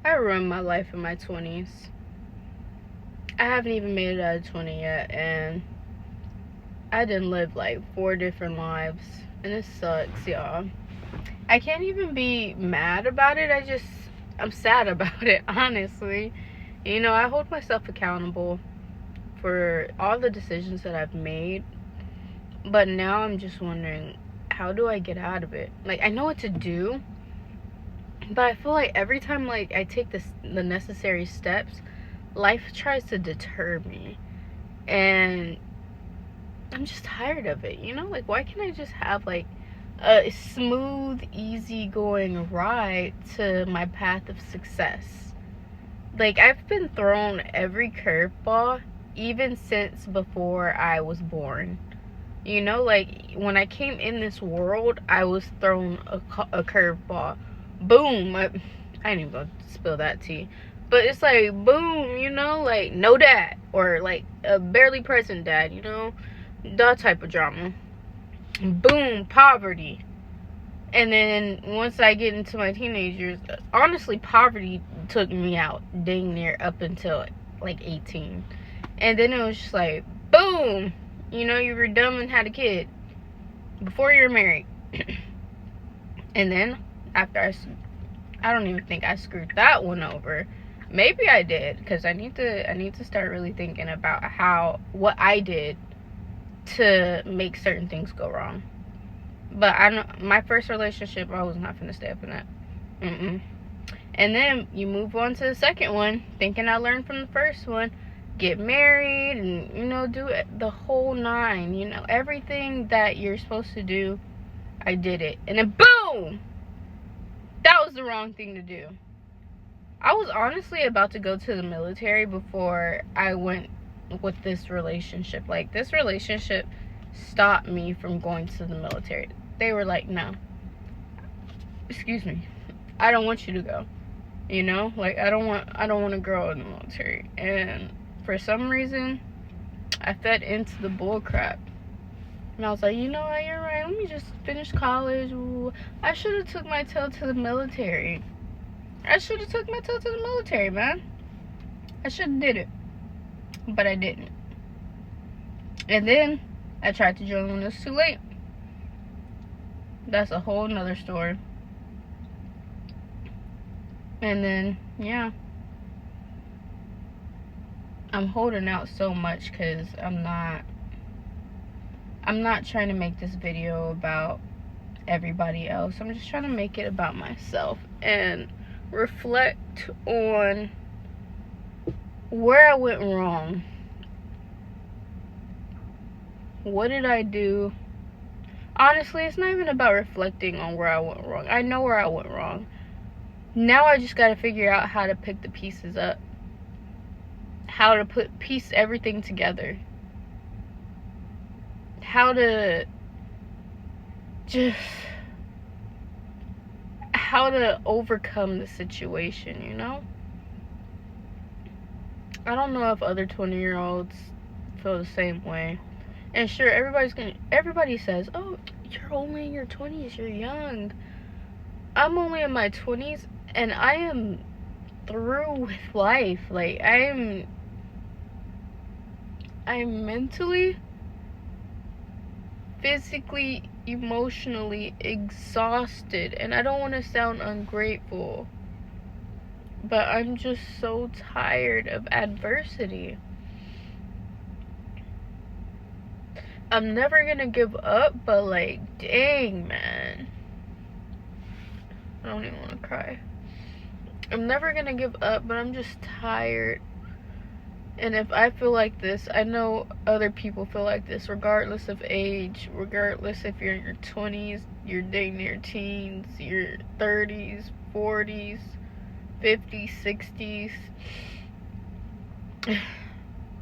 I ruined my life in my 20s. I haven't even made it out of 20 yet, and I didn't live like 4 different lives, and it sucks, y'all. I can't even be mad about it. I'm sad about it, honestly. You know, I hold myself accountable for all the decisions that I've made, but now I'm just wondering, how do I get out of it? Like, I know what to do, but I feel like every time like I take the necessary steps, life tries to deter me, and I'm just tired of it. You know, like, why can't I just have like a smooth, easy-going ride to my path of success? Like, I've been thrown every curveball, even since before I was born. You know, like, when I came in this world, I was thrown a curveball. Boom. I ain't even gonna spill that tea. But it's like, boom, you know, like, no dad. Or, like, a barely present dad, you know? That type of drama. Boom, poverty. And then once I get into my teenage years, honestly, poverty took me out dang near up until, like, 18. And then it was just like, boom, you know, you were dumb and had a kid before you were married. And then after I don't even think I screwed that one over. Maybe I did, because I need to start really thinking about what I did to make certain things go wrong. But my first relationship, I was not finna stay up in that. And then you move on to the second one, thinking I learned from the first one. Get married and, you know, do the whole 9. You know, everything that you're supposed to do, I did it. And then boom! That was the wrong thing to do. I was honestly about to go to the military before I went with this relationship. Like, this relationship stopped me from going to the military. They were like, no. Excuse me. I don't want you to go. You know? Like, I don't want a girl in the military. And for some reason, I fed into the bull crap. And I was like, you know what, you're right. Let me just finish college. Ooh, I should have took my tail to the military. Man. I should have did it. But I didn't. And then I tried to join when it was too late. That's a whole nother story. And then, yeah. I'm holding out so much because I'm not trying to make this video about everybody else. I'm just trying to make it about myself and reflect on where I went wrong. What did I do? Honestly, it's not even about reflecting on where I went wrong. I know where I went wrong. Now I just gotta figure out how to pick the pieces up. How to piece everything together. How to overcome the situation, you know? I don't know if other 20-year-olds feel the same way. And sure, everybody says, oh, you're only in your 20s, you're young. I'm only in my 20s, and I am through with life. Like, I'm mentally, physically, emotionally exhausted. And I don't want to sound ungrateful, but I'm just so tired of adversity. I'm never gonna give up, but like, dang, man. I don't even want to cry. I'm never gonna give up, but I'm just tired. And if I feel like this, I know other people feel like this, regardless of age, regardless if you're in your 20s, you're dating your teens, your 30s, 40s, 50s, 60s.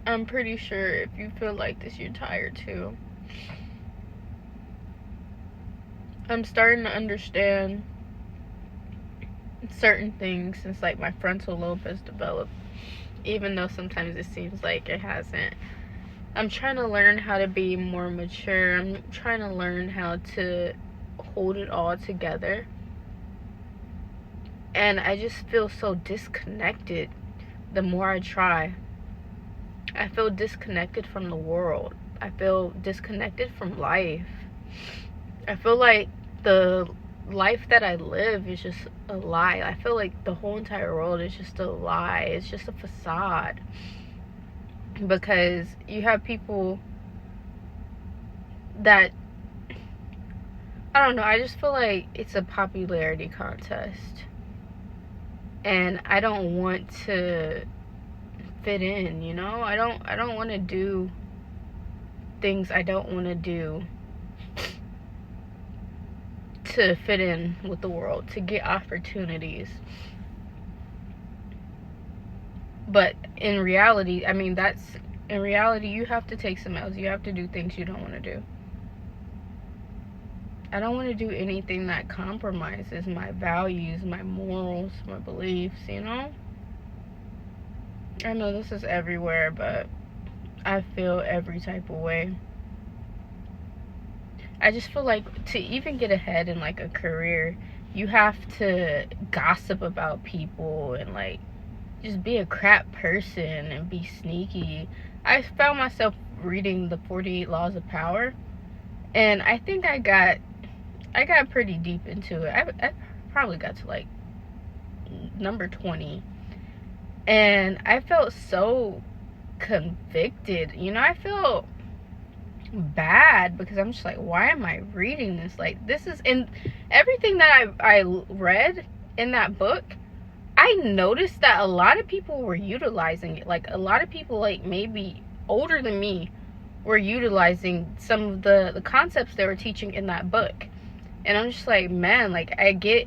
I'm pretty sure if you feel like this, you're tired too. I'm starting to understand certain things since like my frontal lobe has developed, even though sometimes it seems like it hasn't. I'm trying to learn how to be more mature. I'm trying to learn how to hold it all together. And I just feel so disconnected the more I try. I feel disconnected from the world. I feel disconnected from life. I feel like the life that I live is just a lie. I feel like the whole entire world is just a lie. It's just a facade. Because you have people that, I don't know, I just feel like it's a popularity contest. And I don't want to fit in, you know? I don't want to do things I don't want to do to fit in with the world, to get opportunities. But in reality, I mean, in reality, you have to take some L's. You have to do things you don't want to do. I don't want to do anything that compromises my values, my morals, my beliefs, you know? I know this is everywhere, but I feel every type of way. I just feel like to even get ahead in like a career, you have to gossip about people and like just be a crap person and be sneaky. I found myself reading the 48 Laws of Power, and I think I got pretty deep into it. I probably got to like number 20, and I felt so convicted. You know, I feel bad because I'm just like, why am I reading this? Like, this is, in everything that I read in that book, I noticed that a lot of people were utilizing it. Like, a lot of people, like, maybe older than me, were utilizing some of the concepts they were teaching in that book. And I'm just like, man, like, I get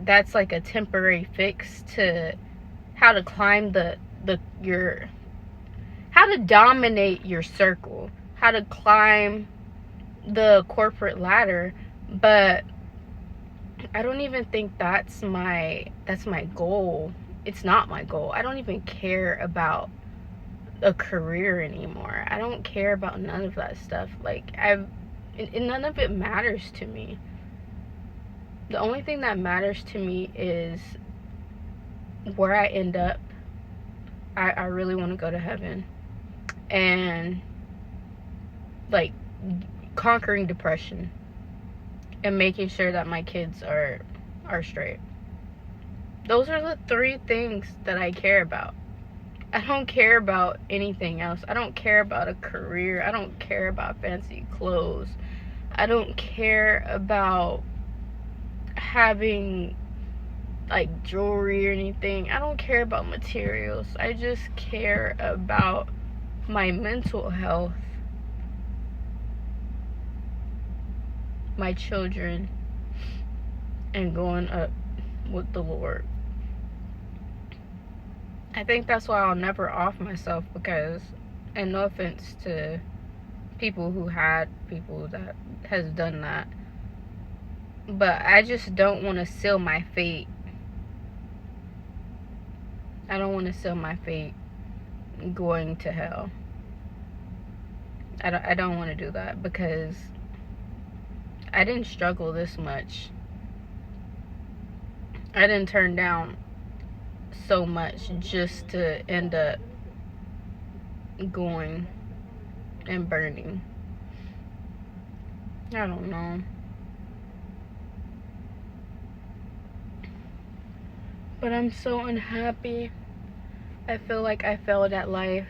that's like a temporary fix to how to climb how to dominate your circle, how to climb the corporate ladder, but I don't even think that's my goal. It's not my goal. I don't even care about a career anymore. I don't care about none of that stuff. Like, none of it matters to me. The only thing that matters to me is where I end up. I really want to go to heaven. And like conquering depression and making sure that my kids are straight. Those are the 3 things that I care about. I don't care about anything else. I don't care about a career. I don't care about fancy clothes. I don't care about having like jewelry or anything. I don't care about materials. I just care about my mental health, my children, and going up with the Lord. I think that's why I'll never off myself, because, and no offense to people that has done that, but I just don't want to seal my fate. I don't want to seal my fate going to hell. I don't want to do that, because I didn't struggle this much. I didn't turn down so much just to end up going and burning. I don't know. But I'm so unhappy. I feel like I failed at life.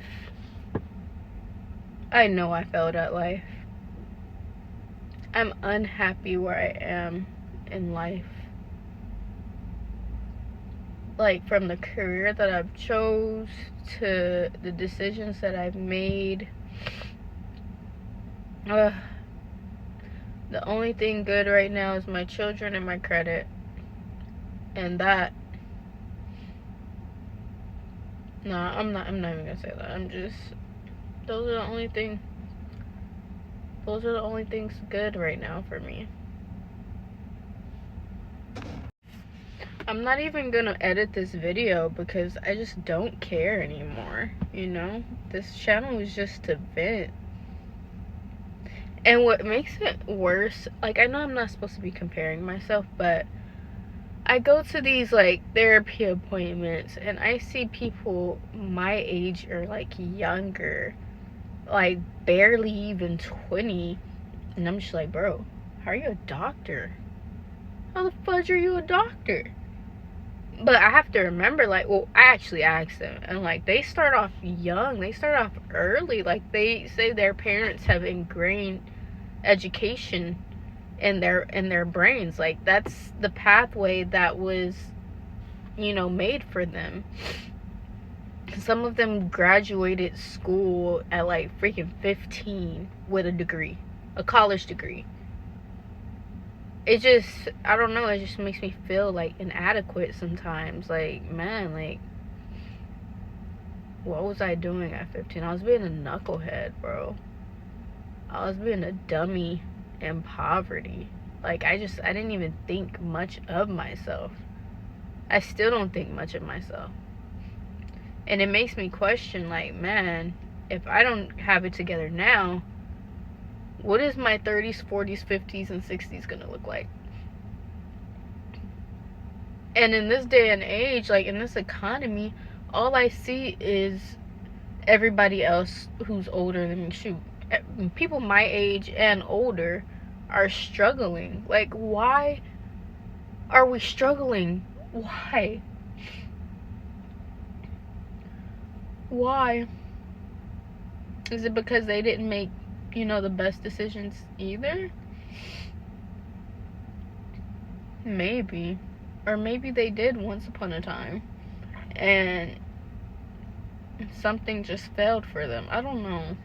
I know I failed at life. I'm unhappy where I am in life. Like, from the career that I've chose to the decisions that I've made. The only thing good right now is my children and my credit. And that, I'm not even gonna say that. Those are the only things good right now for me. I'm not even gonna edit this video because I just don't care anymore, you know? This channel is just to vent. And what makes it worse, like, I know I'm not supposed to be comparing myself, but I go to these like therapy appointments and I see people my age or like younger, like barely even 20, and I'm just like, bro, how are you a doctor? How the fudge are you a doctor? But I have to remember, like, well, I actually asked them, and like they start off young, they start off early. Like they say their parents have ingrained education in their brains. Like that's the pathway that was, made for them. Some of them graduated school at like freaking 15 with a degree, a college degree. It just, I don't know, it just makes me feel like inadequate sometimes. Like, man, like, what was I doing at 15? I was being a knucklehead, bro. I was being a dummy in poverty. Like, I didn't even think much of myself. I still don't think much of myself. And it makes me question, like, man, if I don't have it together now, what is my 30s, 40s, 50s, and 60s gonna look like? And in this day and age, like in this economy, all I see is everybody else who's older than me. Shoot, people my age and older are struggling. Like, why are we struggling? Why? Why? Is it because they didn't make, the best decisions either? Maybe. Or maybe they did once upon a time. And something just failed for them. I don't know.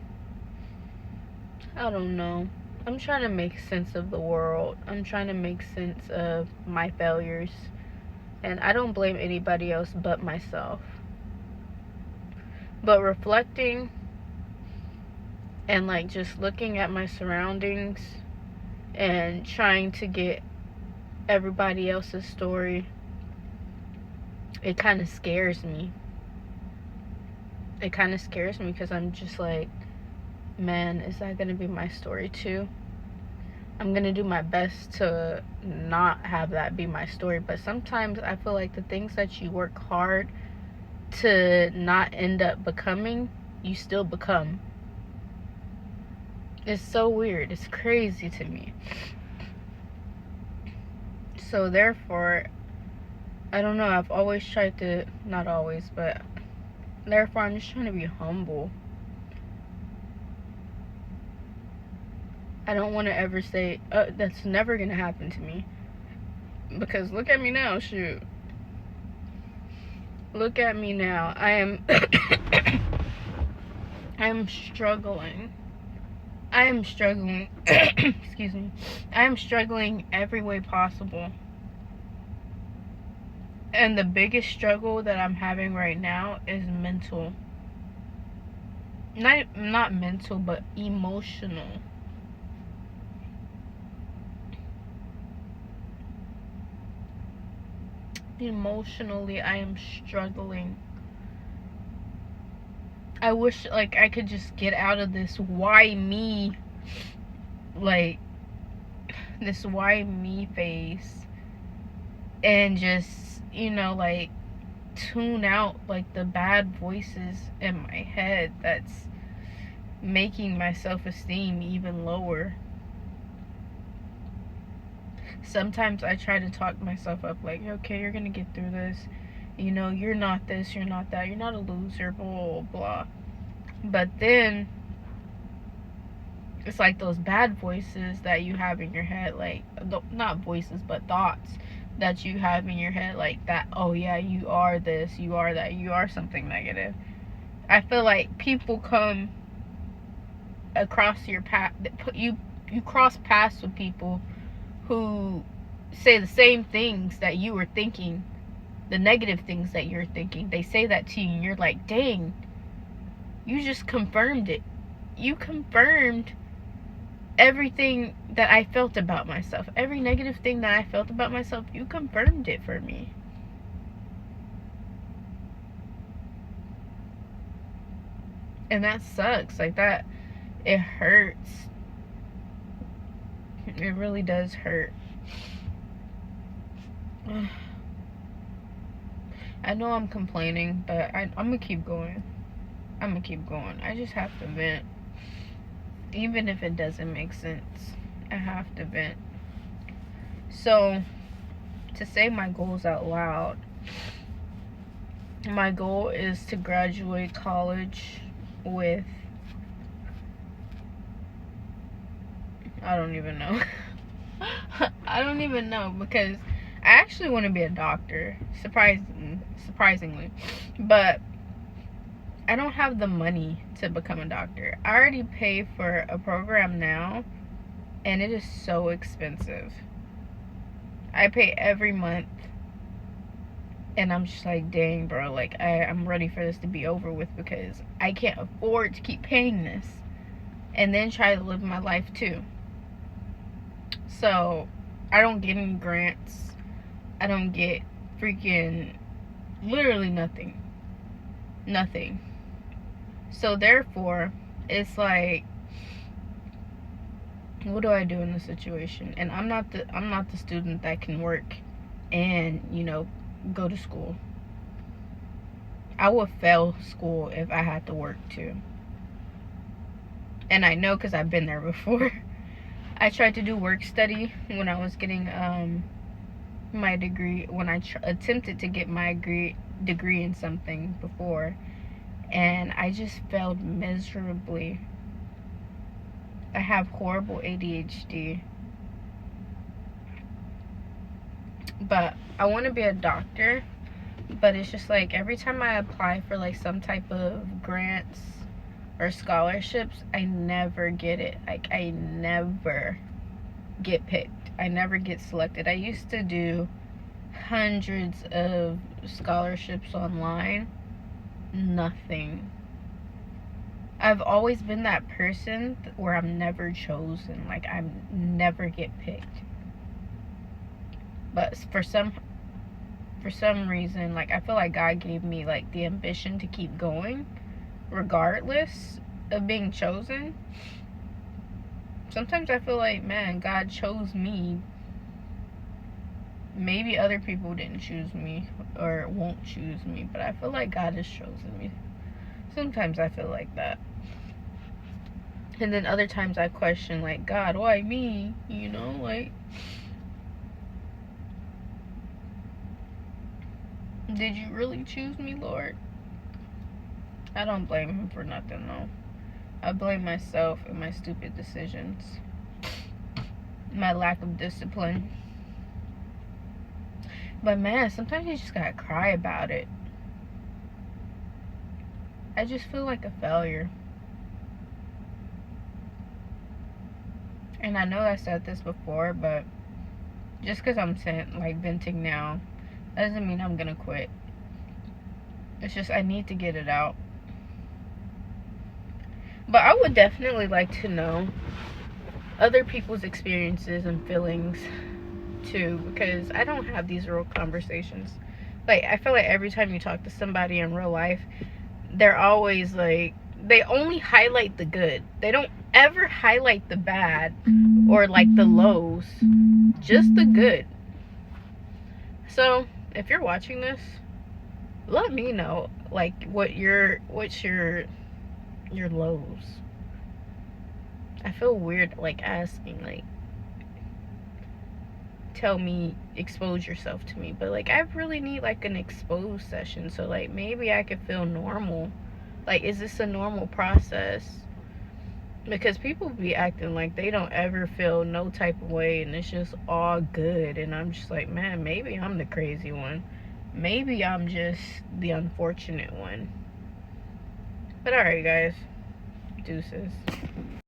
I'm trying to make sense of the world. I'm trying to make sense of my failures. And I don't blame anybody else but myself. But reflecting and like just looking at my surroundings and trying to get everybody else's story, it kind of scares me. It kind of scares me because I'm just like, man, is that going to be my story too? I'm going to do my best to not have that be my story. But sometimes I feel like the things that you work hard to not end up becoming, you still become. It's so weird. It's crazy to me. So therefore, I don't know, I've always tried to, not always, but therefore I'm just trying to be humble. I don't want to ever say, that's never going to happen to me. Because look at me now, shoot. Look at me now. I am struggling. I am struggling. Excuse me. I am struggling every way possible. And the biggest struggle that I'm having right now is mental. Not mental, but emotional. Emotionally, I am struggling. I wish like I could just get out of this why me, like this why me phase, and just, like tune out like the bad voices in my head that's making my self-esteem even lower. Sometimes I try to talk myself up, like, okay, you're gonna get through this. You're not this, you're not that, you're not a loser, blah, blah. But then, it's like those bad voices that you have in your head, like, not voices, but thoughts that you have in your head, like that, oh yeah, you are this, you are that, you are something negative. I feel like people come across your path, you cross paths with people who say the same things that you were thinking, the negative things that you're thinking. They say that to you and you're like, dang, you just confirmed it. You confirmed everything that I felt about myself. Every negative thing that I felt about myself, you confirmed it for me. And that sucks. Like that, it hurts. It really does hurt. I know I'm complaining, but I'm gonna keep going. I'm gonna keep going. I just have to vent. Even if it doesn't make sense, I have to vent. So, to say my goals out loud, my goal is to graduate college with, I don't even know. I don't even know, because I actually want to be a doctor, surprisingly. But I don't have the money to become a doctor. I already pay for a program now, and it is so expensive. I pay every month, and I'm just like, dang, bro, like, I'm ready for this to be over with, because I can't afford to keep paying this and then try to live my life too. So I don't get any grants. I don't get freaking literally nothing. So therefore, it's like, what do I do in this situation? And I'm not the student that can work and, go to school. I would fail school if I had to work too. And I know, because I've been there before. I tried to do work study when I was getting my degree, when I attempted to get my degree in something before, and I just failed miserably. I have horrible ADHD. But I want to be a doctor, but it's just like, every time I apply for like some type of grants or scholarships, I never get it. Like, I never get picked. I never get selected. I used to do hundreds of scholarships online. Nothing. I've always been that person where I'm never chosen. Like, I never get picked. But for some reason, like, I feel like God gave me like the ambition to keep going regardless of being chosen. Sometimes I feel like, man, God chose me. Maybe other people didn't choose me or won't choose me, but I feel like God has chosen me. Sometimes I feel like that. And then other times I question, like, God, why me? Like, did you really choose me, Lord? I don't blame him for nothing, though. I blame myself and my stupid decisions. My lack of discipline. But man, sometimes you just gotta cry about it. I just feel like a failure. And I know I said this before, but just because I'm venting now, doesn't mean I'm gonna quit. It's just, I need to get it out. But I would definitely like to know other people's experiences and feelings too, because I don't have these real conversations. Like, I feel like every time you talk to somebody in real life, they're always like, they only highlight the good. They don't ever highlight the bad or like the lows, just the good. So if you're watching this, let me know, like, what's your lows. I feel weird like asking, like, tell me, expose yourself to me, but like, I really need like an expose session, so like maybe I could feel normal. Like, is this a normal process? Because people be acting like they don't ever feel no type of way and it's just all good, and I'm just like, man, maybe I'm the crazy one. Maybe I'm just the unfortunate one. But alright, guys, deuces.